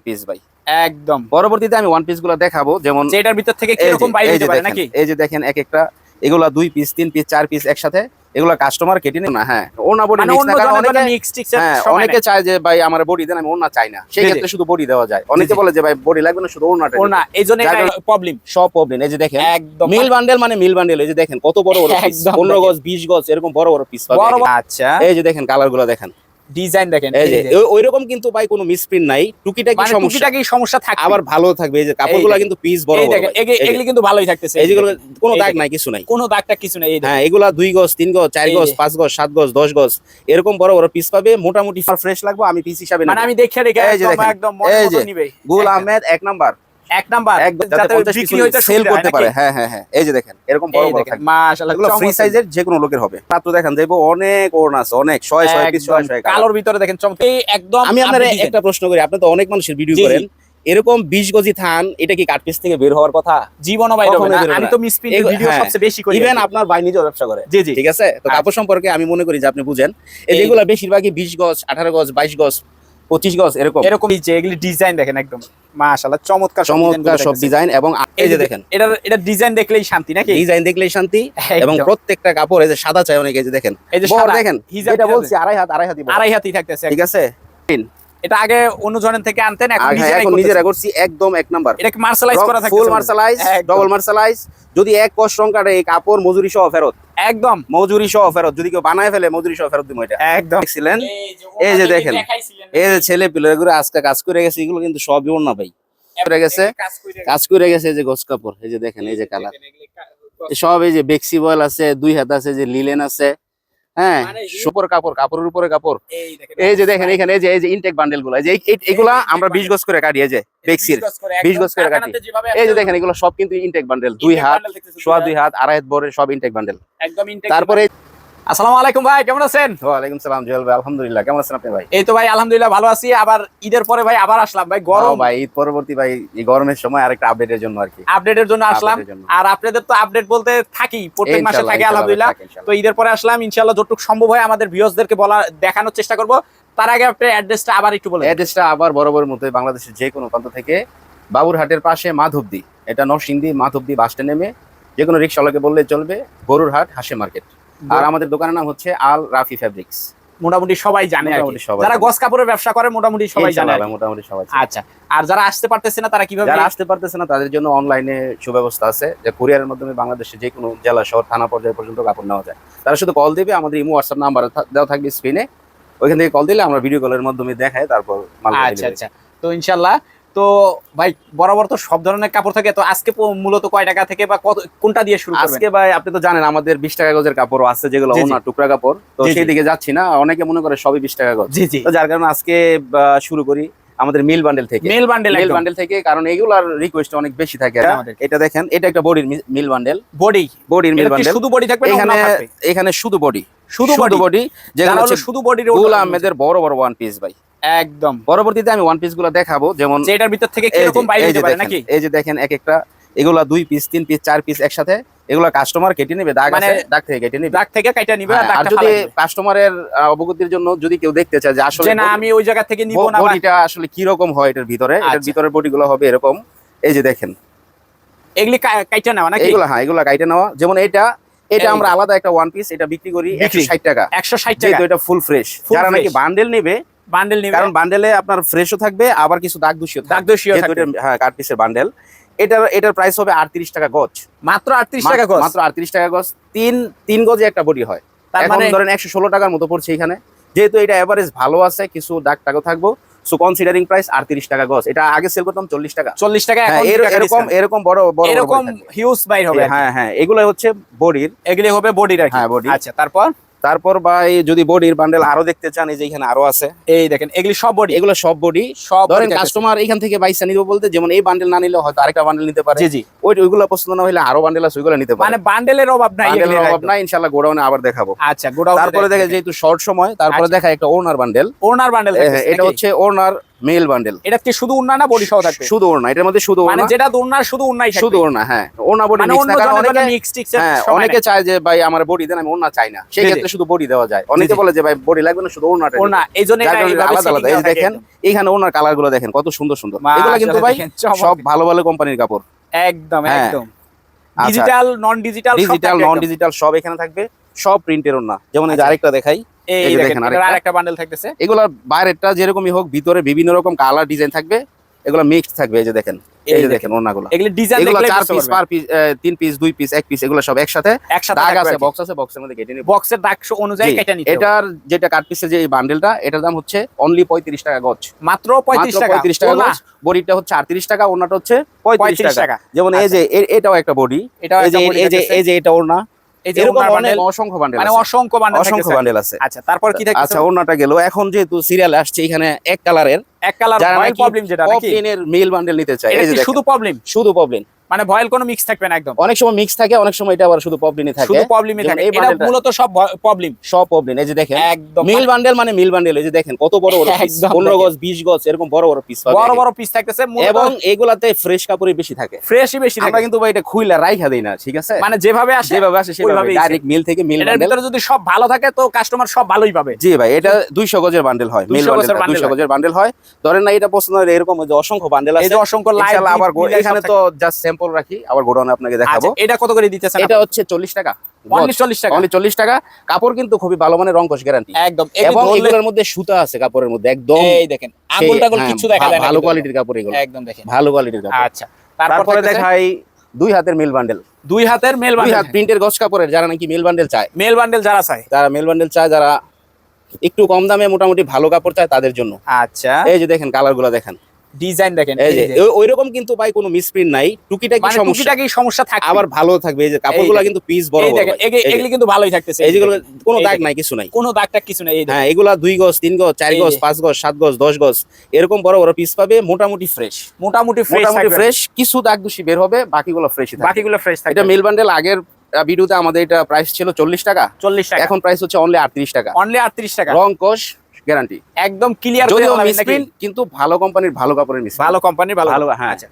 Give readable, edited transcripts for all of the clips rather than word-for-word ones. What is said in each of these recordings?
Piece ভাই। একদম পরবর্তীতে আমি ওয়ান পিস গুলো দেখাবো, যেমন যেটার ভিতর থেকে কি রকম বাইরে হতে পারে নাকি। এই যে দেখেন এক একটা, এগুলা 2 পিস 3 পিস 4 পিস একসাথে, এগুলা কাস্টমার কেটে নেয় না। হ্যাঁ, ওনা বডি মিক্স না, কারণ অনেকে চায় যে ভাই আমার বডি দেন, আমি ওনা চাই না, সেই ক্ষেত্রে শুধু বডি দেওয়া যায়। অনেকে বলে যে ভাই বডি লাগবে না, শুধু ওনাটা। ওনা এইজন্য প্রবলেম, সব প্রবলেম। এই যে দেখেন একদম মিল বান্ডেল মানে মিল বান্ডেল। এই যে দেখেন কত বড় বড় পিস, 15 গজ 20 গজ এরকম বড় বড় পিস পাবেন। আচ্ছা, এই যে দেখেন কালারগুলো দেখেন, ডিজাইন দেখেন, এই যে ওইরকম কিন্তু ভাই কোনো মিসপ্রিন্ট নাই, টুকিটাকি সমস্যা থাকে, আবার ভালো থাকবে। এই যে কাপড়গুলো কিন্তু পিস বড় বড়, এগুলি কিন্তু ভালোই থাকতেছে। এই যেগুলো কোনো দাগ নাই, কিছু নাই, কোনো দাগটা কিছু নাই। হ্যাঁ, এগুলা 2 গজ 3 গজ 4 গজ 5 গজ 7 গজ 10 গজ এরকম বড় বড় পিস পাবে। মোটামুটি ফ্রেশ লাগবে, আমি পিস হিসাবে মানে আমি দেখে একদম মনের মতো নিবে। গুল আহমেদ এক নাম্বার যাতে বিক্রি হইতে সেল করতে পারে। হ্যাঁ হ্যাঁ হ্যাঁ, এই যে দেখেন এরকম বড় বড় থাকবে মাশাআল্লাহ, এগুলো ফ্রি সাইজের যে কোনো লোকের হবে। মাত্র দেখেন যাইবো অনেক ওড়না আছে, অনেক 100 পিস 100 কালোর ভিতরে দেখেন চমৎকার। একদম আমি আপনাদের একটা প্রশ্ন করি, আপনি তো অনেক মানুষের ভিডিও করেন, এরকম 20 গজি থান এটা কি কাট পিস থেকে বের হওয়ার কথা? জীবনও বাইরে হবে না। আমি তো মিসপ্রিন্ট ভিডিও সবচেয়ে বেশি করি, ইভেন আপনার ভাই নিজেও ব্যবসা করে। জি জি, ঠিক আছে। তো কাপড় সম্পর্কে আমি মনে করি যে আপনি বুঝেন, এই যেগুলো বেশিরভাগই 20 গজ 18 গজ 22 গজ 25 গজ এরকম যে এগুলি ডিজাইন দেখেন একদম মাশাআল্লাহ চমৎকার সব ডিজাইন। এবং এই যে দেখেন এটা ডিজাইন দেখলেই শান্তি নাকি, ডিজাইন দেখলেই শান্তি। এবং প্রত্যেকটা কাপড় এই যে সাদা চাই অনেক, এই যে দেখেন এই যে বড় দেখেন, এটা বলছি আড়াই হাতই থাকতেছে। ঠিক আছে। এটা আগে অন্য জনের থেকে আনতেন, এখন নিজেরা করছি একদম এক নাম্বার। এটা কি মার্শালাইজ করা থাকে? ফুল মার্শালাইজ, ডাবল মার্শালাইজ। যদি এক কস রং কাটে এই কাপড় মজুরি সহ ফেরত, একদম মজুরি সহ ফেরত। যদি কেউ বানায় ফেলে মজুরি সহ ফেরত দিব। এটা একদম দেখছিলেন। এই যে দেখেন এই যে ছেলে পিলে এগুলো আজকে কাজ করে গেছে, এগুলো কিন্তু সবই ওড়না ভাই করে গেছে, কাজ করে গেছে। এই যে গস কাপড়, এই যে দেখেন এই যে কালার সব, এই যে বেক্সি বয়েল আছে, 2 হাত আছে, যে লিলেন আছে। হ্যাঁ, সুপার কাপড়, কাপড়ের উপরে কাপড়। এই যে দেখেন এখানে এই যে ইনটেক বান্ডেল গুলো, যে এগুলা আমরা 20 গজ করে কাটি। এই যে বেক্সির 20 গজ করে কাটি। এই যে দেখেন এগুলো সব কিন্তু ইনটেক বান্ডেল, 2 হাত সোয়া 2 হাত আড়াই হাত বড় সব ইনটেক বান্ডেল একদম ইনটেক। তারপরে আসসালামু আলাইকুম ভাই, কেমন আছেন? ওয়ালাইকুম সালাম জুয়েল ভাই, আলহামদুলিল্লাহ। কেমন আছেন আপনি ভাই? এই তো ভাই আলহামদুলিল্লাহ ভালো আছি। আবার ঈদের পরে ভাই আবার আসলাম ভাই, গরম ভাই ঈদ পরবর্তী ভাই, এই গরমের সময় আরেকটা আপডেটের জন্য আর কি, আপডেটের জন্য আসলাম। আর আপনাদের তো আপডেট বলতে থাকি, প্রত্যেক মাসে থাকে আলহামদুলিল্লাহ। তো ঈদের পরে আসলাম, ইনশাআল্লাহ যতটুকু সম্ভব হয় আমাদের ভিউয়ার্সদেরকে দেখানোর চেষ্টা করব। তার আগে আপনার অ্যাড্রেসটা আবার একটু বলেন। অ্যাড্রেসটা আবার বরাবর মতো বাংলাদেশের যে কোনো প্রান্ত থেকে, বাবুরহাটের পাশে মাধবদী, এটা নরসিংদী মাধবদী বাস স্ট্যান্ডে নেমে যে কোনো রিকশাওয়ালাকে বললে চলবে, গরুরহাট হাসে মার্কেট। আর আমাদের দোকানের নাম হচ্ছে আল রাফি ফেব্রিক্স। মোটামুটি সবাই জানে, যারা গস কাপড়ের ব্যবসা করে মোটামুটি সবাই জানে। আচ্ছা, আর যারা আসতে পারতেছে না তারা কিভাবে? যারা আসতে পারতেছে না তাদের জন্য অনলাইনে সুব্যবস্থা আছে, যে কুরিয়ারের মাধ্যমে বাংলাদেশে যে কোনো জেলা শহর থানা পর্যায়ে পর্যন্ত কাপড় নেওয়া যায়। তারা শুধু কল দিবে, আমাদের ইমো হোয়াটসঅ্যাপ নাম্বার দেওয়া থাকবে স্ক্রিনে, ওইখান থেকে কল দিলে আমরা ভিডিও কলের মাধ্যমে দেখাই, তারপর আচ্ছা আচ্ছা। তো ইনশাআল্লাহ তো ভাই বরাবর তো সব ধরনের কাপড় থাকে, তো আজকে মূলত কয় টাকা থেকে বা কোনটা দিয়ে শুরু করবেন? আজকে ভাই আপনি তো জানেন আমাদের 20 টাকা গজের কাপড় আছে, যেগুলো ওনা টুকরা কাপড়, তো সেই দিকে যাচ্ছি না। অনেকে মনে করে সবই 20 টাকা গজ, তো যার কারণে আজকে শুরু করি আমাদের মিল বান্ডেল থেকে। মিল বান্ডেল থেকে, কারণ এগুলার রিকোয়েস্ট অনেক বেশি থাকে। এটা দেখেন, এটা একটা বডির মিল বান্ডেল, বডির মিল বান্ডেল। শুধু বডি থাকবে না? এখানে শুধু বডি, শুধু বডি, যেগুলো হচ্ছে শুধু বডির গুল আহমেদের বড় বড় ওয়ান পিস ভাই। একদম পরবর্তীতে আমি ওয়ান পিস গুলো দেখাবো, যেমন যেটার ভিতর থেকে কি রকম বাইরে হতে পারে নাকি। এই যে দেখেন এক একটা, এগুলা 2 পিস 3 পিস 4 পিস একসাথে, এগুলা কাস্টমার কেটে নেবে, দাগ আছে দাগ থেকে কেটে নেবে, দাগ থেকে কাটা নেবে। আর যদি কাস্টমারের অবগতির জন্য যদি কেউ দেখতে চায় যে আসলে না আমি ওই জায়গা থেকে নিব না, বডিটা আসলে কি রকম হয় এটার ভিতরে, এটার ভিতরে বডি গুলো হবে এরকম। এই যে দেখেন এগুলি কাটা নেওয়া নাকি? এগুলা হ্যাঁ, এগুলা কাটা নেওয়া। যেমন এটা আমরা আলাদা একটা ওয়ান পিস, এটা বিক্রি করি 160 টাকা। 160 টাকা, এটা ফুল ফ্রেশ। যারা নাকি বান্ডেল নেবে, কারণ বান্ডেলে আপনার ফ্রেশও থাকবে, আবার কিছু দাগ দূষিত থাকবে। হ্যাঁ, কাট পিসের বান্ডেল। এটার প্রাইস হবে 38 টাকা গজ, মাত্র 38 টাকা গজ, মাত্র 38 টাকা গজ। তিন গজে একটা বডি হয়, এখন ধরেন 116 টাকার মতো পড়ছে এখানে। যেহেতু এটা এভারেজ ভালো আছে, কিছু দাগ টাগও থাকবো, সো কনসিডারিং প্রাইস 38 টাকা গজ। এটা আগে সেল করতাম 40 টাকা। 40 টাকা, এরকম বড় এরকম হিউজ বাইর হবে। হ্যাঁ হ্যাঁ, এগুলো হচ্ছে বডির, এগুলি হবে বডির আর কি। হ্যাঁ বডি। আচ্ছা, তারপর ভাই যদি বডির বান্ডেল আরো দেখতে চান, এই যে এখানে আরো আছে। এই দেখেন এগুলি সব বডি, এগুলো সব বডি। ধরেন কাস্টমার এখান থেকে বাইসা নিব বলতে, যেমন এই বান্ডেল না নিলে হয়তো আরেকটা বান্ডেল নিতে পারে। জি, ওইগুলো পছন্দ না হলে আরো বান্ডেল আছে, ওইগুলো নিতে পারে। মানে বান্ডেলের অভাব নাই, ইনশাআল্লাহ গোডাউনে আবার দেখাবো। আচ্ছা, গোডাউনে তারপরে দেখে যেহেতু শর্ট সময়, তারপরে দেখা একটা ওনার বান্ডেল। ওনার বান্ডেল এটা হচ্ছে ওনার মেল বান্ডেল। এটা কি শুধু ওড়না না বডি সহ থাকবে? শুধু ওড়না, এটার মধ্যে শুধু মানে ওড়না, যেটা ওড়না শুধু ওড়নাই থাকবে, শুধু ওড়না। হ্যাঁ, ওড়না বডি মানে মিক্স অন্য না, কারণ জনের অনেকে মিক্স টিক্স হ্যাঁ অনেকে চায় যে ভাই আমার বডি দেন, আমি ওড়না চাই না, সেই জি, জি। ক্ষেত্রে শুধু বডি দেওয়া যায়। অনেকে জি। বলে যে ভাই বডি লাগবে না, শুধু ওড়নাটা দিন। ওড়না এইজন্য যার এটা কারণে এইভাবে আলাদা আলাদা। এই যে দেখেন এখানে ওড়নার কালার গুলো দেখেন কত সুন্দর সুন্দর। এগুলো কিন্তু ভাই সব ভালো ভালো কোম্পানির কাপড়। একদম হ্যাঁ। একদম আচ্ছা, ডিজিটাল নন ডিজিটাল ডিজিটাল নন ডিজিটাল সব এখানে থাকবে, সব প্রিন্টের ওড়না। যেমন এই যে আচ্ছা। আরেকটা দেখাই, এই এই যে দেখেন দেখেন আরেকটা বান্ডেল থাকতেছে। এগুলা বাইরেরটা যেরকমই হোক, ভিতরে বিভিন্ন রকম কালার ডিজাইন থাকবে, এগুলা মিক্সড থাকবে। এই যে দেখেন, এই যে দেখেন ওড়নাগুলো, এগুলো ডিজাইন এগুলো দেখলে 4 piece per piece, 3 piece 2 piece 1 piece, এগুলো সব একসাথে দাগ আছে, বক্স আছে, বক্সের মধ্যে কেটে নিব। বক্সের দাগ অনুযায়ী কেটে নিতে হবে। এটার যেটা কাট পিসের যে বান্ডেলটা, এটার দাম হচ্ছে অনলি 35 টাকা গজ, মাত্র 35 টাকা। 35 টাকা গজ। বডিটা হচ্ছে 38 টাকা, ওড়নাটা হচ্ছে 35 টাকা। যেমন এই যে এটাও একটা বডি, এটাও একটা বডি, এই যে এটা ওড়না, এই যে এরকম ওড়নার অনেক বান্ডেল, অসংখ্য বান্ডেল মানে আছে, অসংখ্য বান্ডেল অসংখ্য বান্ডেল আছে। আচ্ছা, তারপর কি থাকছে? আচ্ছা, ওড়নাটা গেল। এখন যেহেতু সিরিয়াল আসছে, এখানে এক কালারের, এক কালার যারা ভয়েল নাকি প্রবলেম যেটা নাকি পপলিনের মেল বান্ডেল নিতে চায়, এটা এই যে কি দেখেন শুধু প্রবলেম? শুধু পপলিন, মানে ভয়েল কোনো মিক্স থাকবে না একদম? অনেক সময় মিক্স থাকে, অনেক সময় এটা আবার শুধু পপলিনই থাকে, শুধু প্রবলেমই যেমন থাকে। এই এটা বান্ডেলটা মূলত সব প্রবলেম, সব পপলিন। এই যে দেখেন একদম মিল বান্ডেল, মানে মিল বান্ডেল। এই যে দেখেন কত বড় বড় পিস, একদম 15 গজ 20 গজ এরকম বড় বড় পিস পাবে, বড় বড় পিস থাকতেছে এবং এগুলাতে ফ্রেশ কাপড়ই বেশি থাকে, ফ্রেশই বেশি থাকে। আমরা কিন্তু ভাই এটা খুইলা রাইখা দেই না, ঠিক আছে? মানে যেভাবে আসে সেভাবে ওইভাবেই ডাইরেক্ট মিল থেকে মিল এটার বান্ডেল। ভিতরে যদি সব ভালো থাকে তো কাস্টমার সব ভালোই পাবে। জি ভাই, এটা 200 গজের বান্ডেল হয়, মিল 200 গজের বান্ডেল bundle 200 গজের বান্ডেল হয়। ধরেন না এটা পছন্দ হলে এরকম যে অসংখ্য বান্ডেল এই আছে, যে অসংখ্য লাইভ ইনশাআল্লাহ আবার এখানে তো জাস্ট স্যাম্পল রাখি, আবার গোডাউনে আপনাকে দেখাবো। আচ্ছা, এটা কত করে দিতেছেন? এটা হচ্ছে 40 টাকা, অনলি 40 টাকা। অনলি 40 টাকা। কাপড় কিন্তু খুবই ভালো মানের, রংকশ গ্যারান্টি একদম। এবং এগুলোর মধ্যে সুতা আছে কাপড়ের মধ্যে একদম, এই দেখেন আগুল টাগুল কিছু দেখা যায় না, ভালো কোয়ালিটির কাপড় এগুলো, একদম দেখেন ভালো কোয়ালিটির কাপড়। আচ্ছা, তারপরে দেখাই 2 হাতের মিল বান্ডেল, 2 হাতের মেল 2 বান্ডেল, হাত প্রিন্টের গজ কাপড়ের, যারা নাকি মিল বান্ডেল চায়, মেল বান্ডেল যারা চায়, যারা মেল বান্ডেল চায়, যারা একটু কম দামে মোটামুটি ভালো কাপড় চায় তাদের জন্য। আচ্ছা, এই যে দেখেন কালারগুলো দেখেন, ডিজাইন দেখেন, এই যে ওইরকম কিন্তু ভাই কোনো মিসপ্রিন্ট নাই, টুকিটাকি মানে সমস্যা, টুকিটাকি সমস্যা থাকে, আবার ভালো থাকবে। এই যে কাপড়গুলো কিন্তু পিস বড় এই বড় দেখেন ভাই। এগুলি কিন্তু ভালোই থাকতেছে, এই যেগুলো কোনো এই দাগ দেখেন। নাই, কিছু নাই, কোনো দাগটা কিছু নাই। এই দেখেন হ্যাঁ, এগুলা 2 গজ 3 গজ 4 এই গজ যে। 5 গজ 7 গজ 10 গজ এরকম বড় বড় পিস পাবে, মোটামুটি ফ্রেশ, মোটামুটি মোটামুটি ফ্রেশ। কিছু দাগ দোষী বের হবে, বাকিগুলো ফ্রেশই থাকবে। বাকিগুলো ফ্রেশ থাকে। এটা মিল বান্ডেল আগের ভিডিওতে আমাদের এটা প্রাইস ছিল 40 টাকা, 40 টাকা, এখন প্রাইস হচ্ছে অনলি 38 টাকা, অনলি 38 টাকা। রং কোশ গ্যারান্টি, একদম ক্লিয়ার করে যদিও বলবেন নাকি? মিসপ্রিন্ট কিন্তু ভালো কোম্পানির ভালো কাপড়ের মিসপ্রিন্ট, ভালো কোম্পানি ভালো। ভালো, হ্যাঁ। আচ্ছা,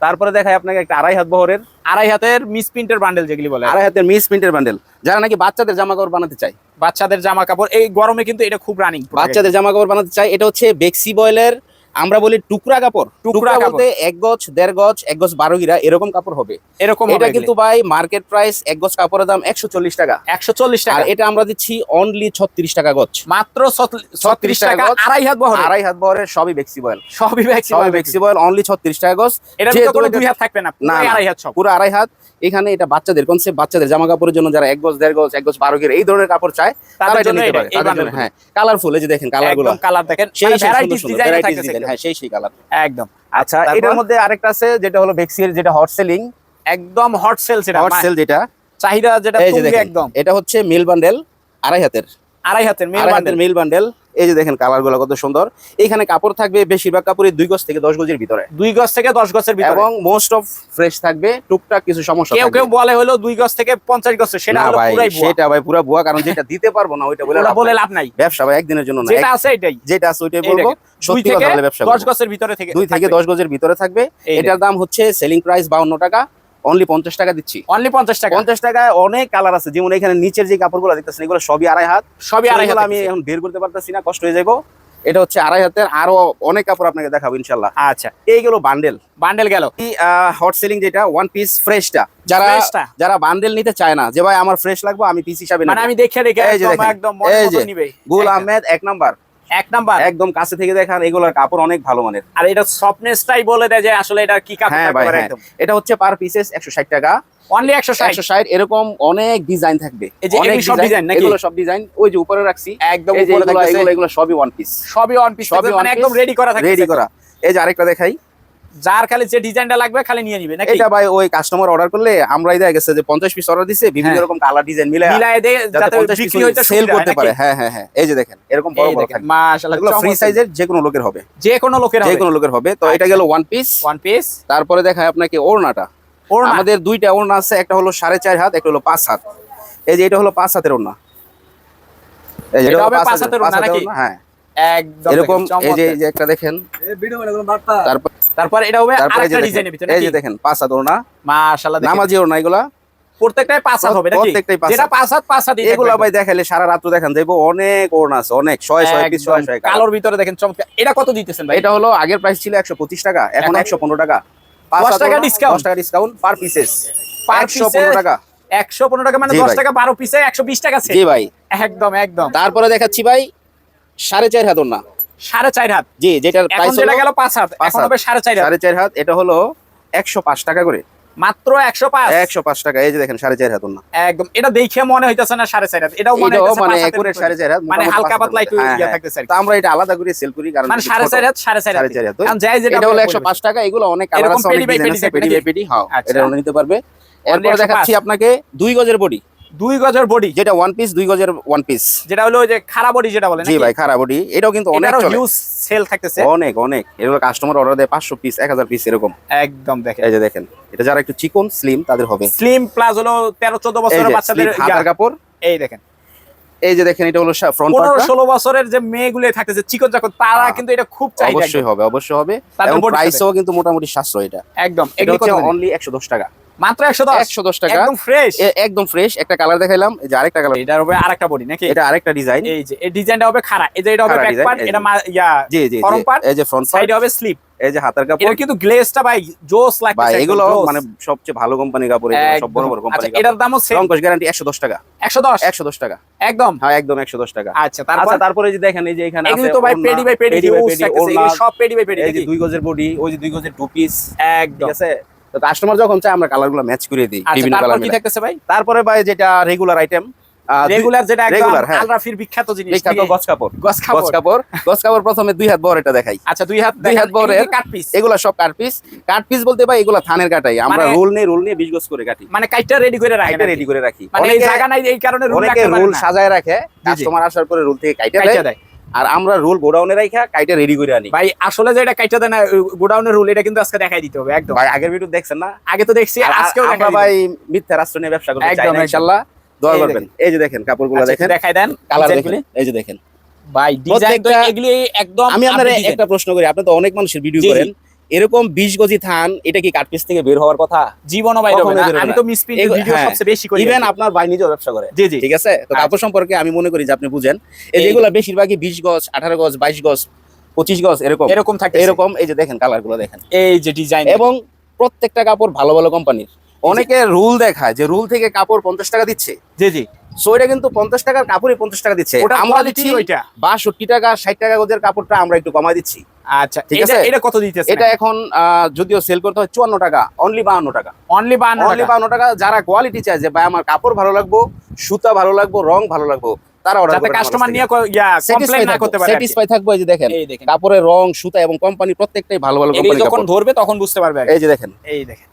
তারপরে দেখাই আপনাকে একটা 2.5 হাত বহরের, 2.5 হাতের মিস প্রিন্টের বান্ডেল যেগুলি বলে, 2.5 হাতের মিসপ্রিন্টের বান্ডেল, যারা নাকি বাচ্চাদের জামা কাপড় বানাতে চায়, বাচ্চাদের জামা কাপড় এই গরমে কিন্তু এটা খুব রানিং, বাচ্চাদের জামা কাপড় বানাতে চায়। এটা হচ্ছে বেক্সি বয়েলের, আমরা বলি টুকরা কাপড়, টুকরা বলতে 1 গজ 1.5 গজ 1 গজ 12 গিরা এরকম কাপড় হবে, এরকম এটা কিন্তু ভাই মার্কেট প্রাইস 1 গজ কাপড়ের দাম 140 টাকা, 140 আর টাকা, এটা আমরা দিচ্ছি অনলি 36 টাকা গজ, মাত্র 36 টাকা। গজ। 2.5 হাত বহর, 2.5 হাত বহরের সবই বেক্সি বয়েল, সবই সবই বেক্সি বয়েল, অনলি 36 টাকা গজ। এটা তো কোনো 2 হাত থাকবে না, না, পুরো 2.5 হাত সব, পুরো 2.5 হাত। এখানে এটা বাচ্চাদের কনসেপ্ট, বাচ্চাদের জামা কাপড়ের জন্য যারা 1 গজ 1.5 গজ 1 গজ 12 গিরা এই ধরনের কাপড় চায়, তারা এটা নিতে পারে, তাদের জন্য। হ্যাঁ, কালারফুল, এই যে দেখেন কালারগুলো, একদম কালার দেখেন, সেই ভ্যারাইটিস ডিজাইন ভ্যারাইটিস থাকতেছে ডিজাইন, হ্যাঁ, সেই কালার। একদম। আচ্ছা, এটার মধ্যে আরেকটা আছে যেটা হলো বেক্সির, যেটা হট সেলিং, একদম হট সেল, সেটা হট সেল যেটা, চাহিদা যেটা এই যে তুঙ্গে দেখেন, একদম। এটা হচ্ছে মিল বান্ডেল 2.5 হাতের, 2.5 হাতের মেল 2.5 বান্ডেল, হাতের মিল বান্ডেল। এই যে দেখেন কালারগুলো কত সুন্দর। এখানে কাপড় থাকবে বেশিরভাগ কাপড়ই 2 গজ থেকে 10 গজের ভিতরে, 2 গজ থেকে 10 গজের ভিতরে, এবং মোস্ট অফ ফ্রেশ থাকবে, টুকটাক কিছু সমস্যা কেউ থাকবে। কেউ বলে হলো 2 গজ থেকে 50 গজ, সেটা না হলো ভাই, পুরাই ভুয়া, সেটা ভাই পুরা ভুয়া, কারণ যেটা দিতে পারবো না ওইটা ওটা বলে লাভ নাই। ব্যবসা ভাই একদিনের জন্য না, যেটা আছে এটাই, যেটা আছে ওইটাই এই বলবো, দেখেন, 2 সত্যি থেকে কথা বলে ব্যবসা 10 গজের ভিতরে থেকে, 2 থেকে 10 গজের ভিতরে থাকবে। এই এটার দাম হচ্ছে সেলিং প্রাইস 52 টাকা, অনলি 50 টাকা দিচ্ছি, অনলি 50 টাকা। 50 টাকায় অনেক কালার আছে, যেমন এখানে নিচের যে কাপড়গুলো দেখতেছেন এগুলো সবই 2.5 হাত, সবই 2.5 হাত, আমি এখন বের করতে পারতেছি না, কষ্ট হয়ে যাবো। এটা হচ্ছে 2.5 হাতের, আরো অনেক কাপড় আপনাকে দেখাবো ইনশাল্লাহ। আচ্ছা, এইগুলো বান্ডেল, বান্ডেল গেল। হট সেলিং যেটা 1 পিস ফ্রেশটা, যারা ফ্রেশটা? যারা বান্ডেল নিতে চায় না, যে ভাই আমার ফ্রেশ লাগবে আমি পিস হিসাবে মানে নেব, আমি দেখে রেখে এই যে দেখেন, একদম মনের এই মতো যে নিবে, গুল আহমেদ 1 নাম্বার, 1 নাম্বার। একদম কাছে থেকে দেখান, এগুলোর কাপড় অনেক ভালো মানের। আর এটা সফটনেসটাই বলে দেয় যে আসলে এটা কি কাপড় হ্যাঁ ভাই, হ্যাঁ। একদম। এটা হচ্ছে পার পিসেস 160 টাকা, অনলি 160। 160 এরকম অনেক ডিজাইন থাকবে, এই যে অনেক এগুলো সব ডিজাইন নাকি? এগুলো সব ডিজাইন, ওই যে উপরে রাখছি একদম এই যে উপরে এগুলো থাকতেছে, এগুলো সবই 1 পিস, সবই অন পিস, সবই মানে একদম রেডি করা থাকে, রেডি করা। এই যে আরেকটা দেখাই, যার খালি যে ডিজাইনটা লাগবে খালি নিয়ে নিবে নাকি? এটা ভাই ওই কাস্টমার অর্ডার করলে আমরাই দেখা গেছে যে 50 পিস অর্ডার দিছে, বিভিন্ন হ্যাঁ। রকম কালার ডিজাইন মিলায় মিলায় দেয় যাতে 50 বিক্রি হইতে সেল করতে পারে। হ্যাঁ হ্যাঁ হ্যাঁ, এই যে দেখেন এরকম বড় বড় থাকবে, মাশাআল্লাহ, এগুলো ফ্রি সাইজের, যে কোনো লোকের হবে, যে কোনো লোকের যে হবে, কোনো লোকের হবে। তো এটা গেল 1 পিস। 1 পিস। তারপরে দেখায় আপনাকে ওড়নাটা, ওড়না আমাদের 2টা ওড়না আছে, একটা হলো 4.5 হাত, একটা হলো 5 হাত। এই যে এটা হলো 5 হাতের ওড়না, এই যে এটা এটা হবে হবে 5 হাতের ওড়না নাকি? হ্যাঁ, একদম এরকম দেখেন, এই যে চমৎকার। এই যে একটা দেখেন, তারপর তারপর এটা হবে তারপরে এই যে আরেকটা দেখেন, ডিজাইনের ভিতরে এই যে দেখেন 5 হাত ওড়না, মাশাআল্লাহ দেখেন নামাজি ওড়না এগুলা প্রত্যেকটাই 5 হাত হবে নাকি প্রত্যেকটাই 5 যেটা 5 হাত এগুলা ভাই দেখাইলে সারা রাত দেখান যাইবো, অনেক ওড়না আছে, অনেক 100 পিস 100 কালোর ভিতরে দেখেন চমৎকার। এটা কত দিতেছেন ভাই? এটা হলো আগের প্রাইস ছিল 125 টাকা, এখন এখন 115 টাকা, 10 টাকা ডিসকাউন্ট, 10 টাকা ডিসকাউন্ট পার পিসেস, পার 115 টাকা। 115 টাকা মানে জি 10 ভাই। টাকা 12 পিসে 120 টাকা আছে। জি ভাই। একদম একদম। তারপরে দেখাচ্ছি ভাই 4.5 হাত ওড়না, 4.5 হাত। জি যেটার এখন প্রাইস যেটা হলো গেল 5 হাত, এখন হবে 4.5 হাত। 4.5 হাত, এটা হলো 105 টাকা করে, মাত্র 105 105 টাকা। এই যে দেখেন 4.5 হাত ওড়না, একদম। এটা দেখে মনে হইতাছে না 4.5 হাত, এটাও মনে এটাও হইতাছে মানে 5 হাতের একুরেট মতো। 4.5 হাত, মানে মোটামুটি হালকা 5 পাতলা একটু হ্যাঁ, ইয়া হ্যাঁ। থাকতেছে আর কি। তো আমরা এটা আলাদা করে সেল করি, কারণ মানে এটা 4.5 হাত 4.5 হাত। 4.5 হাত। কারণ যাই যেটা এটা হলো বলবে। 105 টাকা, এগুলো অনেক কালার এরকম আছে, অনেক পেডি বাই ডিজাইন পেডি আছে, থাকবে পেডি নাকি? বাই পেডি, হ্যাঁ আচ্ছা। এটা নিতে পারবে। এরপর 105 দেখাচ্ছি আপনাকে 2 গজের বডি, 2 গজের বডি, যেটা 1 পিস 2 গজের 1 পিস, যেটা হলো ওই যে খারাপ বডি যেটা বলে জি নাকি? ভাই খারাপ বডি, এটাও কিন্তু অনেক এটারও চলে, হিউজ সেল থাকতেছে। অনেক অনেক। এগুলো কাস্টমার অর্ডার দেয় 500 পিস 1000 পিস এরকম। একদম দেখেন। এই যে দেখেন, এটা যারা একটু চিকন স্লিম তাদের হবে। স্লিম প্লাস হলো 13-14 এই বছরের যে বাচ্চাদের স্লিপ হাতার কাপড়, এই দেখেন এই যে দেখেন এটা হলো ফ্রন্ট 15-16 বছরের যে মেয়েগুলো থাকতেছে চিকন চাকন, তারা কিন্তু এটা খুব চাহিদা। অবশ্যই হবে, অবশ্যই হবে, তাদের এবং body প্রাইসও কিন্তু মোটামুটি সাশ্রয়। এটা একদম। এটা এগুলি হচ্ছে কত অনলি 110 টাকা, মাত্র 110 টাকা, একদম ফ্রেশ। একদম ফ্রেশ। একটা কালার দেখাইলাম, এই যে আরেকটা কালার, এটার হবে আরেকটা বডি নাকি? এটা আরেকটা ডিজাইন, এই যে এই ডিজাইনটা হবে খাড়া, এই যে এটা হবে খাড়া ব্যাক design, পার্ট, এই যে। এটা ইয়া জি জি ফরম পার্ট, এই যে ফ্রন্ট সাইডে হবে স্লিপ, এই যে হাতার কাপড়। এটা কিন্তু গ্লেজটা ভাই জোস লাগতেছে ভাই একদম, এগুলো জোস। মানে সবচেয়ে ভালো কোম্পানির কাপড়, এগুলো সব বড় বড় আচ্ছা, কোম্পানির এটার দামও সেম রংকশ গ্যারান্টি 110 টাকা, 110 টাকা একদম। হ্যাঁ একদম 110 টাকা। আচ্ছা, তারপর তারপরে যে দেখেন, এই যে এখানে এগুলি আছে তো ভাই ওড়না, পেডি বাই পেডি পেডি বাই হিউজ পেডি, থাকতেছে, ওড়না, এগুলি সব পেডি বাই পেডি এই যে নাকি? 2 গজের বডি, ওই যে 2 গজের টু পিস, একদম। ঠিক আছে। তো কাস্টমার যখন চায় আমরা কালারগুলো ম্যাচ করে দিই, আচ্ছা, বিভিন্ন তারপর কালার কি মিলাই। থাকতেছে ভাই? তারপরে ভাই যেটা রেগুলার আইটেম, রেগুলার যেটা একদম রেগুলার, হ্যাঁ আলরাফির বিখ্যাত জিনিস বিখ্যাত নাকি? গজ কাপড়, গজ কাপড়। গজ কাপড় প্রথমে 2 হাত বহর এটা দেখাই। আচ্ছা, 2 হাত 2 হাত বহরের কাট পিস, এগুলা সব কাট পিস। কাট পিস বলতে ভাই এগুলা থানের কাটাই, আমরা মানে- রোল নিয়ে 20 গজ করে কাটি, মানে কাইটা রেডি করে রাখেন, কাইটা রেডি করে রাখি। মানে এই জায়গা নাই এই কারণে রুল অনেকে রাখতে পারে রোল না। সাজায় রাখে, জি, জি। কাস্টমার আসার পরে রোল থেকে কাইটা কাইটা দেয়, দেয়। আর আমরা রোল গোডাউনে রাখা কাইটা রেডি করে আনি। ভাই আসলে যে এটা কাইটা দেয় না গোডাউনের রুল, এটা কিন্তু আজকে দেখাই দিতে হবে একদম। ভাই আগের ভিডিও দেখছেন না, আগে তো দেখছি, আর আজকেও আমরা দেখাই ভাই মিথ্যা রাষ্ট্র নিয়ে ব্যবসা করতে চাই একদম, না, একদম। ইনশাআল্লাহ দোয়া এই করবেন। এই যে দেখেন কাপড়গুলো দেখেন, দেখাই দেন কালার ডিজাইনগুলি। দেখেন, এই যে দেখেন ভাই ডিজাইন তো প্রত্যেকটা- এগুলি একদম। আমি আপনার update design। একটা প্রশ্ন করি, আপনি তো অনেক মানুষের ভিডিও জি, জি। করেন, এরকম 20 গজি থান এটা কি কাট পিস থেকে বের হওয়ার কথা? জীবনও বাইরে হবে কখনোই না। বেরোবে আমি না। তো মিসপ্রিন্ট ভিডিও হ্যাঁ, সবচেয়ে বেশি করি। ইভেন আপনার ভাই নিজেও ব্যবসা করে, জি, জি। ঠিক আছে। তো কাপড় সম্পর্কে আমি মনে করি যে আপনি বুঝেন, এই এই- যেগুলো বেশিরভাগই 20 গজ 18 গজ 22 গজ 25 গজ এরকম এরকম থাকে এরকম। এই যে দেখেন কালারগুলো দেখেন, এই যে ডিজাইন, এবং প্রত্যেকটা কাপড় ভালো ভালো কোম্পানির। অনেকে রুল দেখায় যে রুল থেকে কাপড় 50 টাকা দিচ্ছে, জি জি, সো এটা কিন্তু 50 টাকার কাপড়ই 50 টাকা দিচ্ছে, ওটা আমরা quality দিচ্ছি ওইটা। 62 টাকা 60 টাকা গজের কাপড়টা আমরা একটু কমাই দিচ্ছি। আচ্ছা, ঠিক এটা আছে। এটা কত দিতেছে? এটা এখন যদিও সেল করতে হয় 54 টাকা, অনলি 52 টাকা, অনলি 52 অনলি 52 টাকা। যারা কোয়ালিটি চায় যে ভাই আমার কাপড় ভালো লাগবো, সুতা ভালো লাগবো, রং ভালো লাগবো, তারা অর্ডার যাতে করে কাস্টমার নিয়ে কমপ্লেইন না করতে পারে। স্যাটিসফাই থাকবো। এই যে দেখেন এই দেখেন, কাপড়ের রং, সুতা এবং কোম্পানি প্রত্যেকটাই ভালো ভালো এগুলি কোম্পানি যখন কাপড়। ধরবে তখন বুঝতে পারবে আর কি। এই যে দেখেন এই দেখেন,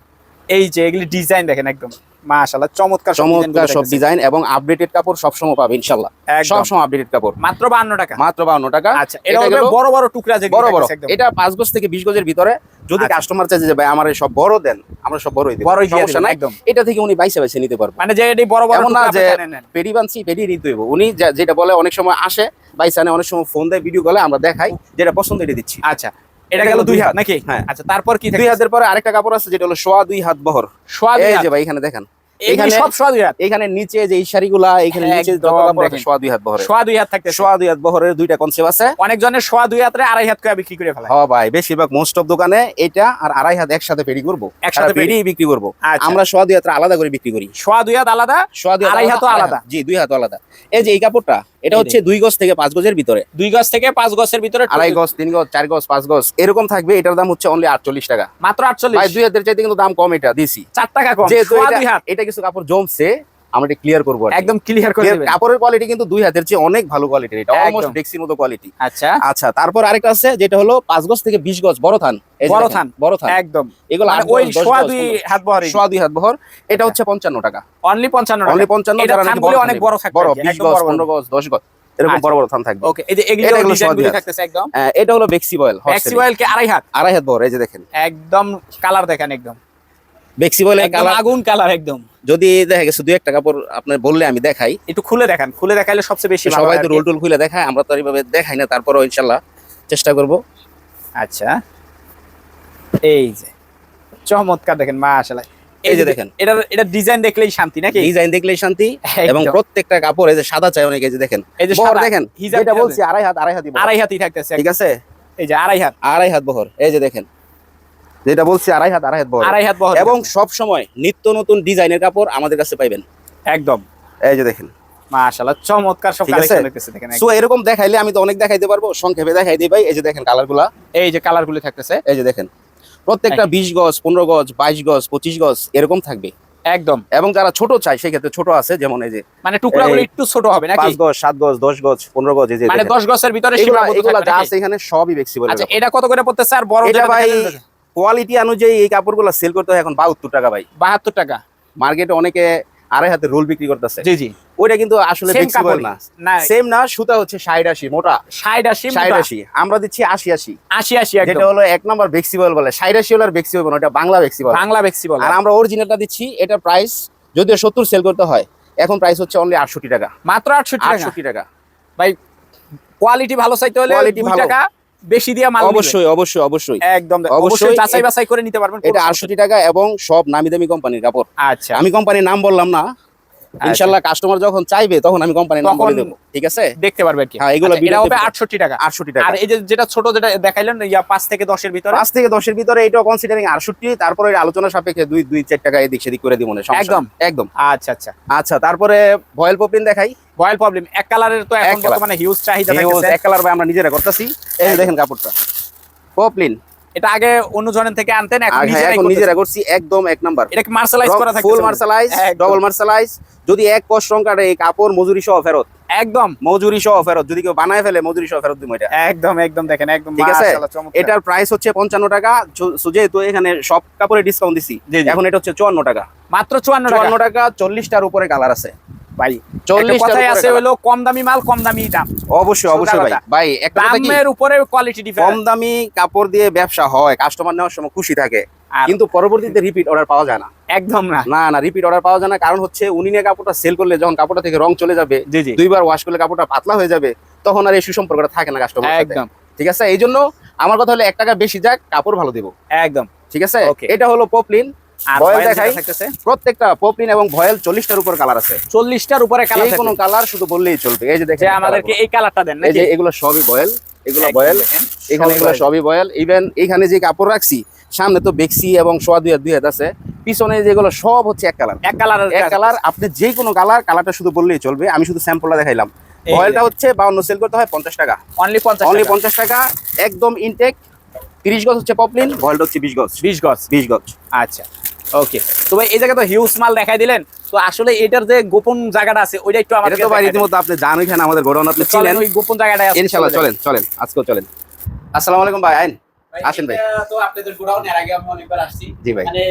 এই যে এগুলি ডিজাইন দেখেন একদম মাশাআল্লাহ, চমৎকার চমৎকার সব ডিজাইন এবং আপডেটেড কাপড় সবসময় পাবে ইনশাআল্লাহ, একদম। সবসময় আপডেটেড কাপড়, মাত্র 52 টাকা। মাত্র 52 টাকা। আচ্ছা, এটা হবে গেলো বড় বড় টুকরা যেগুলো বড় বড়, থাকতেছে একদম। এটা 5 গজ থেকে 20 গজের ভিতরে। যদি আচ্ছা। কাস্টমার চায় যে ভাই আমার এই সব বড় দেন, আমরা সব বড়ই দেব, বড়ই দিয়ে সমস্যা দিবেন নাই, একদম। এটা থেকে উনি বাইসে বাইসে নিতে পারবে। মানে যে এটি বড় বড় এমন না টুকরা যে আপনি নেন। পেডি বানছি পেডি নিতে হইব, উনি যেটা বলে অনেক সময় আসে বাইসানে, অনেক সময় ফোন দেয়, ভিডিও কলে আমরা দেখাই, যেটা পছন্দ এটা দিচ্ছি। আচ্ছা, এটা গেল 2 হাত নাকি? হ্যাঁ। আচ্ছা, তারপর কি 2 থাকে? হাতের পরে আরেকটা কাপড় আছে যেটা হলো সোয়া 2 হাত বহর। সোয়া 2 এই হাত, যে ভাই এখানে দেখেন, এখানে এখানে সব সোয়া 2 হাত, এখানে নিচে যে এই শাড়িগুলা, এখানে নিচে যত একদম কাপড় আছে দেখেন। সোয়া 2 হাত বহরে। সোয়া 2 হাত থাকতে সোয়া 2 হাত বহরের দুইটা কনসেপ্ট আছে। অনেক জনের সোয়া 2 হাতে 2.5 হাত করে বিক্রি করে ফেলে। হ্যাঁ ভাই, বেশিরভাগ মোস্ট অফ দোকানে এটা আর 2.5 হাত একসাথে পেডি করবো, একসাথে পেডি বিক্রি করবো। আচ্ছা। আমরা সোয়া 2 হাত আলাদা করে বিক্রি করি, সোয়া 2 হাত আলাদা, সোয়া 2 হাত 2.5 হাতও আলাদা। জি 2 হাত আলাদা। এই যে এই কাপড়টা, এটা এই হচ্ছে 2 গজ থেকে 5 গজের ভিতরে, 2 গজ থেকে 5 গজের ভিতরে 2.5 গজ 3 গজ 4 গজ 5 গজ এরকম থাকবে। এটার দাম হচ্ছে অনলি 48 টাকা। মাত্র ভাই 48, 2 হাতের চাইতে কিন্তু দাম কম, এটা দিছি 4 টাকা কম। যেহেতু সোয়া 2 হাত এটা কিছু কাপড় জমছে, আমরা এটা ক্লিয়ার করবো আর কি। একদম ক্লিয়ার করে দিবেন। কাপড়ের কোয়ালিটি কিন্তু 2 হাতের চেয়ে অনেক ভালো কোয়ালিটির, এটা একদম। অলমোস্ট ডেক্সির মতো কোয়ালিটি। আচ্ছা, আচ্ছা, তারপর আরেকটা আছে যেটা হলো 5 গজ থেকে 20 গজ বড় থান। এই যে বড় দেখেন, থান, বড় থান একদম। এগুলো মানে 8 ওই গজ, 10 সোয়া গজ, 2 15 হাত বহরে, সোয়া 2 হাত বহর, এটা হচ্ছে 55 টাকা, অনলি 55 টাকা। অনলি 55। এটা যারা নাকি থানগুলো বড় অনেক থান বড় নেবে, থাকবে বড় আর কি, 20 একদম গজ বড় বড়। 15 গজ 10 গজ এরকম আচ্ছা। বড় বড় থান থাকবে। ওকে, এই যে এটা এগুলো হলো সোয়া ডিজাইনগুলো 2 হাত। থাকতেছে একদম। এটা হলো বেক্সি বয়েল, ম্যাক্সি অয়েল কে 2.5 হাত, 2.5 হাত বহর। এই যে দেখেন একদম কালার দেখেন একদম ফ্লেক্সিবল একদম কালার, আগুন কালার একদম। যদি দেখা গেছে দুই একটা কাপড় আপনি বললে আমি দেখাই, একটু খুলে দেখান, খুলে দেখাইলে সবচেয়ে বেশি ভালো সবাই হয় তো আর কি। রোল টোল খুলে দেখায়, আমরা তো এইভাবে দেখাই না, তারপরেও ইনশাল্লাহ চেষ্টা করব। আচ্ছা এই যে চমৎকার দেখেন মাশাআল্লাহ, এই যে দেখেন এটা ডিজাইন দেখলেই শান্তি নাকি? ডিজাইন দেখলেই শান্তি, এবং একদম। প্রত্যেকটা কাপড় এই যে সাদা চাই অনেক, এই যে দেখেন এই যে বহর সাদা, দেখেন, হিজাব যেটা হিজাব বলছি আড়াই হাতই বহর। আড়াই হাতই থাকতেছে, ঠিক আছে, এই যে আড়াই হাত, আড়াই হাত বহর, এই যে দেখেন যেটা বলছি আড়াই হাত বহর। আড়াই হাত বহর এবং সব সময় নিত্য নতুন ডিজাইনের কাপড় আমাদের কাছে পাইবেন। একদম। এই যে দেখেন মাশাআল্লাহ চমৎকার সব ঠিক আছে? কালেকশন দেখতেছে দেখেন। সো এরকম দেখাইলে আমি তো অনেক দেখাইতে পারবো, সংক্ষেপে দেখাই দিই ভাই। এই যে দেখেন কালারগুলা, এই যে কালারগুলো থাকতেছে এই যে দেখেন প্রত্যেকটা 20 গজ, 15 গজ, 22 গজ, 25 গজ এরকম থাকবে। একদম। এবং যারা ছোট চাই সেক্ষেত্রে ছোট আছে, যেমন এই যে মানে টুকরাগুলো একটু ছোট হবে নাকি? 5 গজ, 7 গজ, 10 গজ, 15 গজ, এই যে মানে দেখেন। 10 গজের ভিতরে এগুলা সীমাবদ্ধ এগুলা থাকবে যা নাকি? আছে এখানে সবই ফ্লেক্সিবল। আচ্ছা এটা কত করে পড়তেছে? আর বড় এটা যেটা ভাই দেখালেন কোয়ালিটি অনুযায়ী এই কাপড়গুলো সেল করতে হয় এখন 72 টাকা ভাই। 72 টাকা। মার্কেটে অনেকে আড়াই হাতে রোল বিক্রি করতেছে, জি জি। ওইটা কিন্তু আসলে Same ফ্লেক্সিবল কাপড়ই। না, না। সেম না। সুতা হচ্ছে 60 80 মোটা, 60 80 60 80, আমরা দিচ্ছি 80 80, 80 80 যেটা একদম। হলো এক নাম্বার ফ্লেক্সিবল বলে। 60 80 হলো ফ্লেক্সিবল না, এটা বাংলা ফ্লেক্সিবল। বাংলা ফ্লেক্সিবল। আর আমরা অরিজিনালটা দিচ্ছি, এটা প্রাইস যদিও 70 সেল করতে হয়, এখন প্রাইস হচ্ছে অনলি 68 টাকা। মাত্র 68 টাকা। 68 টাকা ভাই কোয়ালিটি ভালো চাইতে হলে Quality 2 ভালো। টাকা বেশি দিয়ে মাল নিবে। অবশ্যই অবশ্যই অবশ্যই একদম অবশ্যই অবশ্যই যাচাই বাছাই করে নিতে পারবেন। এটা 68 টাকা, এবং সব নামি দামি কোম্পানির কাপড়। আচ্ছা আমি কোম্পানির নাম বললাম না, ইনশাআল্লাহ কাস্টমার যখন চাইবে তখন আমি কোম্পানির নাম বলে তখন দেব, ঠিক আছে? দেখতে পারবে কি? হ্যাঁ, এগুলো আচ্ছা, এটা ভিডিওতে হবে 68 টাকা। 68 টাকা। আর এই যে যেটা ছোট যেটা দেখাইলেন ইয়া 5 থেকে 10 এর ভিতরে 5 থেকে 10 এর ভিতরে এটাও কনসিডারিং 68, তারপরে আলোচনা সাপেক্ষে 2 2 4 টাকা এদিক সেদিক করে দিব না, সমস্যা একদম। নেই। একদম। আচ্ছা আচ্ছা। আচ্ছা, তারপরে ভয়েল পপলিন দেখাই। রয়্যাল প্রবলেম এক কালারের তো এখন এক কালার। বর্তমানে হিউজ চাহিদা Huge, থাকতেছে। এক কালার ভাই আমরা নিজেরা করতেছি। এই যে দেখেন কাপড়টা পপলিন, এটা আগে অন্য জনের থেকে আনতেন, এখন নিজেরাই এখন নিজেরা করতেছেন। করছি একদম এক নাম্বার। এটা কি মার্শালাইজ করা থাকতেছে? ফুল মার্শালাইজ, ডবল মার্শালাইজ। যদি এক কস রং কাটে এই কাপড় মজুরি সহ ফেরত, একদম মজুরি সহ ফেরত। যদি কেউ বানায় ফেলে মজুরি সহ ফেরত দিব এটা। একদম একদম দেখেন একদম ঠিক আছে, মাশাআল্লাহ চমৎকার। এটার প্রাইস হচ্ছে 55 টাকা। যেহেতু এখানে সব কাপড়ে ডিসকাউন্ট দিছি, জি, জি। এখন এটা হচ্ছে 54 টাকা। মাত্র 54 টাকা 54 টাকা, 40টার উপরে কালার আছে ভাই। 40 একটা কথাই টার আছে উপরে হলো কম দামি মাল কম দামি দাম। অবশ্যই সোজা অবশ্যই ভাই। কথা। ভাই একটা কথা কি, দামের উপরে কোয়ালিটি কম ডিফারেন্স। দামি কাপড় দিয়ে ব্যবসা হয়, কাস্টমার নেওয়ার সময় খুশি থাকে, আর কিন্তু পরবর্তীতে রিপিট অর্ডার পাওয়া যায় না। একদম না। না না, রিপিট অর্ডার পাওয়া যায় না। কারণ হচ্ছে উনি নিয়ে কাপড়টা সেল করলে যখন কাপড়টা থেকে রং চলে যাবে, জি জি দুইবার ওয়াশ করলে কাপড়টা পাতলা হয়ে যাবে, তখন আর এই সুসম্পর্কটা থাকে না কাস্টমার সাথে। একদম ঠিক আছে, এই জন্য আমার কথা হলো 1 টাকা বেশি যাক, কাপড় ভালো দেবো। একদম। ঠিক আছে, Okay. এটা হলো পপলিন। আর ভয়েল ভয়েল দেখাই। যেটা থাকতেছে প্রত্যেকটা পপলিন এবং ভয়েল 40টার উপর কালার আছে। 40টার উপরে কালার যে কোনো কালার শুধু বললেই চলবে। এই যে দেখেন যে আমাদেরকে এই কালারটা দেন এই নাকি? যে এগুলো সবই ভয়েল, এগুলো একদম ভয়েল, দেখেন, এখানে সবই এগুলো ভয়েল। সবই ভয়েল। ইভেন এখানে যে কাপড় রাখছি সামনে তো বেক্সি এবং সোয়া দুই হাত আছে, পিছনে যেগুলো সব হচ্ছে এক কালার। এক কালার এক কালার, আপনি যে কোনো কালারটা শুধু বললেই চলবে। আমি শুধু স্যাম্পলটা দেখাইলাম। এই ভয়েলটা হচ্ছে 52 সেল করতে হয় 50 টাকা, অনলি 50 অনলি টাকা। 50 টাকা একদম ইনটেক। 30 গজ হচ্ছে পপলিন, ভয়েলটা হচ্ছে 20 গজ। 20 গজ। 20 গজ। আচ্ছা ওকে। তো ভাই এই জায়গায় তো হিউজ মাল দেখাই দিলেন, তো আসলে এটার যে গোপন জায়গাটা আছে ওইটা একটু এটা আমাদের তো ভাই রীতিমতো আপনি জানেন, এখানে আমাদের গোডাউন আপনি চিনেন। ওই গোপন জায়গাটা ইনশাআল্লাহ চলেন চলেন, আজকেও চলেন। আসসালামু আলাইকুম ভাই, আইন আসেন ভাই। তো আপনাদের গোডাউন এর আগে আমি অনেকবার আসছি। জি ভাই। মানে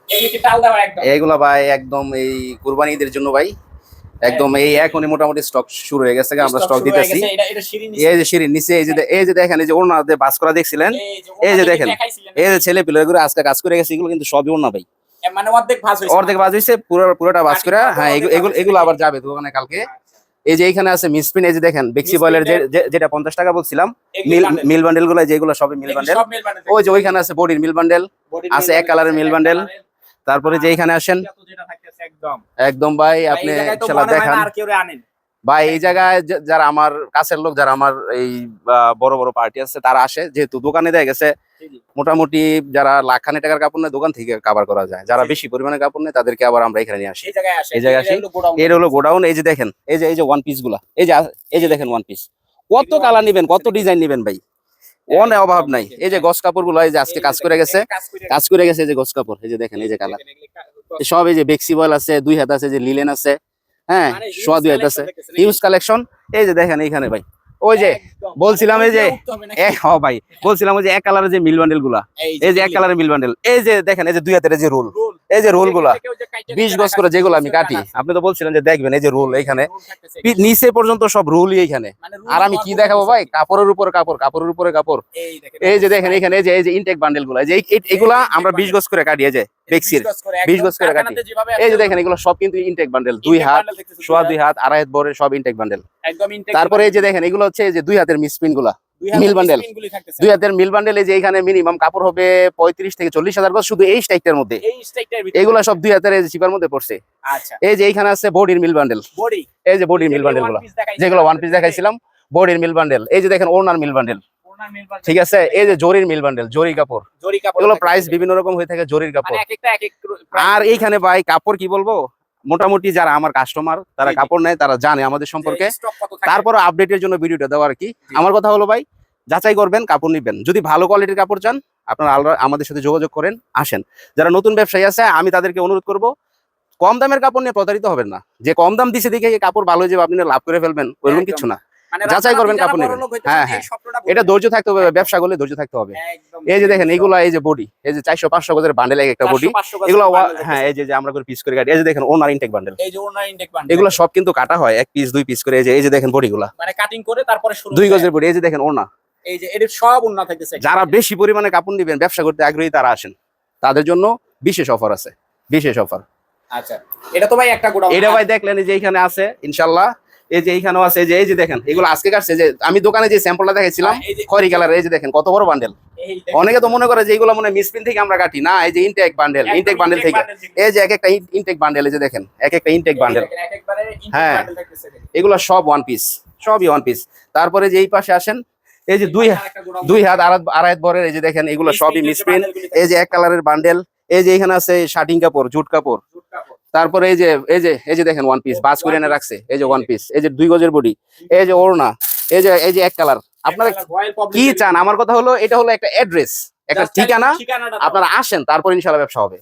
এই কি টাল দেওয়া একদম এইগুলা ভাই একদম এই কুরবানি ঈদের জন্য ভাই, একদম এই এখনই মোটামুটি স্টক শুরু হয়ে গেছে, আমরা স্টক শুরু হয়ে দিতেছি। গেছে। এটা সিঁড়ি নিচে। এই যে সিঁড়ির নিচে, এই যে দেখেন, এই যে ওড়না দিয়ে বাস করা দেখছিলেন, এই যে ওনাকে দেখেন, দেখাইছিলেন। এই যে ছেলে পিলে গুলো আজকে কাজ করে গেছে, এগুলো কিন্তু সবই ওড়না ভাই। মানে অর্ধেক ভাঁজ হইছে। অর্ধেক বাজ হইছে, পুরোটা বাস করে। হ্যাঁ, এগুলো আবার যাবে দোকানে কালকে। এই যে এখানে আছে মিসপ্রিন, এই যে দেখেন বেক্সি বয়েলের যেটা 50 টাকা বলছিলাম, মিল বান্ডেল গুলো যেগুলো সবই মিল বান্ডেল। সব মিল বান্ডেল। ওই যে ওইখানে আছে বডির মিল বান্ডেল, আছে এক কালারের মিল বান্ডেল। তারপরে যে এখানে আসেন, যেটা থাকতেছে একদম একদম ভাই আপনি এই জায়গায় তো ইনশাআল্লাহ মনে হয় দেখান না আর কেউ আনেন। ভাই। এই জায়গায় যারা আমার কাছের লোক, যারা আমার এই বড় বড় পার্টি আছে, তারা আসে, যেহেতু দোকানে দেয়া গেছে মোটামুটি যারা লাখখানি টাকার কাপড় নেয় দোকান থেকে কভার করা যায়, যারা বেশি পরিমাণে কাপড় নেয় তাদেরকে আবার আমরা এখানে নিয়ে আসি। এই জায়গায় আসে, এই জায়গায় আসি। হলো গোডাউন। এর হলো গোডাউন। এই যে দেখেন, এই যে ওয়ান পিস গুলা, এই যে দেখেন ওয়ান পিস, কত কালার নিবেন, কত ডিজাইন নিবেন ভাই, অভাব নাই। এই যে গস কাপড় গুলো, এই যে আজকে কাজ করে গেছে, এই যে গস কাপড়, এই যে দেখেন, এই যে কালার সব, এই যে বেক্সি বয়েল আছে, 2 হাত আছে, যে লিলেন আছে, হ্যাঁ, সোয়া 2 হাত আছে, হিউজ কালেকশন। এই যে দেখেন এইখানে ভাই, ওই যে বলছিলাম, এই যে ভাই বলছিলাম, ওই যে এক কালারের যে মিল বান্ডেল গুলা, এই যে এক কালারের মিল বান্ডেল, এই যে দেখেন, এই যে 2 হাতের যে রোল, এই যে রোল গুলা 20 গজ করে যেগুলো আমি কাটি, আপনি তো বলছিলেন যে দেখবেন এই যে রোল এখানে নিচে পর্যন্ত সব রোলই এখানে। আর আমি কি দেখাবো ভাই, কাপড়ের উপরে কাপড়, কাপড়ের উপরে কাপড়। এই যে দেখেন এখানে এই যে ইনটেক বান্ডেল গুলা, যে এগুলা আমরা 20 গজ করে কাটি, এই যে বেক্সির 20 গজ করে কাটি। এই যে দেখেন এগুলো সব কিন্তু ইনটেক বান্ডেল, 2 হাত, সোয়া 2 হাত, আড়াই হাত বরের সব ইনটেক বান্ডেল। তারপরে এই যে দেখেন এগুলো হচ্ছে এই যে 2 হাতের মিসপিন গুলা, মিল বান্ডেল, 2 হাতের মিল বান্ডেল। এই যে এখানে মিনিমাম কাপড় হবে 35 থেকে 40,000 গজ শুধু এই স্ট্রাইকটার মধ্যে। এগুলা সব 2 হাতের এই যে চিপার মধ্যে পড়ছে। এই যে এইখানে আছে বডির মিল বান্ডেল, এই যে বডির মিল বান্ডেল গুলা যেগুলো ওয়ান পিস দেখাইছিলাম, বডির মিল বান্ডেল। এই যে দেখেন ওড়নার মিল বান্ডেল, ঠিক আছে। এই যে জরির মিল বান্ডেল, জরি কাপড়, এগুলো প্রাইস বিভিন্ন রকম হয়ে থাকে জরির কাপড়। আর এইখানে ভাই কাপড় কি বলবো, মোটামুটি যারা আমার কাস্টমার তারা কাপড় নেয়, তারা জানে আমাদের সম্পর্কে। তারপর আপডেটের জন্য ভিডিওটা দেওয়া আর কি। আমার কথা হলো ভাই, যাচাই করবেন, কাপড় নিবেন। যদি ভালো কোয়ালিটির কাপড় চান আপনারা আমাদের সাথে যোগাযোগ করেন, আসেন। যারা নতুন ব্যবসায়ী আছে আমি তাদেরকে অনুরোধ করব, কম দামের কাপড় নিয়ে প্রতারিত হবেন না। যে কম দাম দিছে দেখে কাপড় ভালো হয়ে যাবে আপনি লাভ করে ফেলবেন, ওইরকম কিছু না। যাচাই করবেন কাপড় নেবেন। হ্যাঁ হ্যাঁ, এটা ধৈর্য থাকতে হবে, ব্যবসা করলে ধৈর্য থাকতে হবে। এই যে দেখেন এইগুলা, এই যে বডি, এই যে 400-500 গজের বান্ডেল একটা বডি, এগুলো হ্যাঁ এই যে আমরা করে পিস করে কাটি। এই যে দেখেন ওনার ইনটেক বান্ডেল, এগুলো সব কিন্তু কাটা হয় 1 পিস 2 পিস করে। এই যে দেখেন বডিগুলা মানে কাটিং করে তারপরে 2 গজের বডি। এই যে দেখেন ওনা, এই যে এর সব উন্নত থাকতেছে। যারা বেশি পরিমাণে কাপড় নিবেন, ব্যবসা করতে আগ্রহী, তারা আসেন, তাদের জন্য বিশেষ অফার আছে, বিশেষ অফার। আচ্ছা, এটা তো ভাই একটা গোডাউন, এটা ভাই দেখলেন এই যে এখানে আছে ইনশাআল্লাহ, এই যে এইখানেও আছে। এই যে দেখেন এগুলো আজকে কাটছে, যে আমি দোকানে যে স্যাম্পলটা দেখাইছিলাম খয়রি কালার, এই যে দেখেন কত বড় বান্ডেল। অনেকে তো মনে করে যে এইগুলো মনে মিসপ্রিন্ট থেকে আমরা কাটি, না, এই যে ইনটেক বান্ডেল, ইনটেক বান্ডেল থেকে। এই যে এক একটা ইনটেক বান্ডেল, এই যে দেখেন এক একটা ইনটেক বান্ডেল। হ্যাঁ, এগুলো সব ওয়ান পিস, সবই ওয়ান পিস। তারপরে যে এই পাশে আসেন, এই যে 2 হাত আড়াই হাত বরের, এই যে দেখেন এগুলো সবই মিসপ্রিন্ট। এই যে এক কালারের বান্ডেল। এই যে এখানে আছে শার্টিং কাপড়, জুট কাপড়। তারপরে এই যে দেখেন ওয়ান পিস বাস করে এনে রাখছে, এই যে ওয়ান পিস। এই যে 2 গজের বডি, এই যে ওড়না, এই যে এক কালার। আপনারা কি চান? আমার কথা হলো এটা হলো একটা অ্যাড্রেস, একটা ঠিকানা। আপনারা আসেন, তারপর ইনশাআল্লাহ ব্যবসা হবে।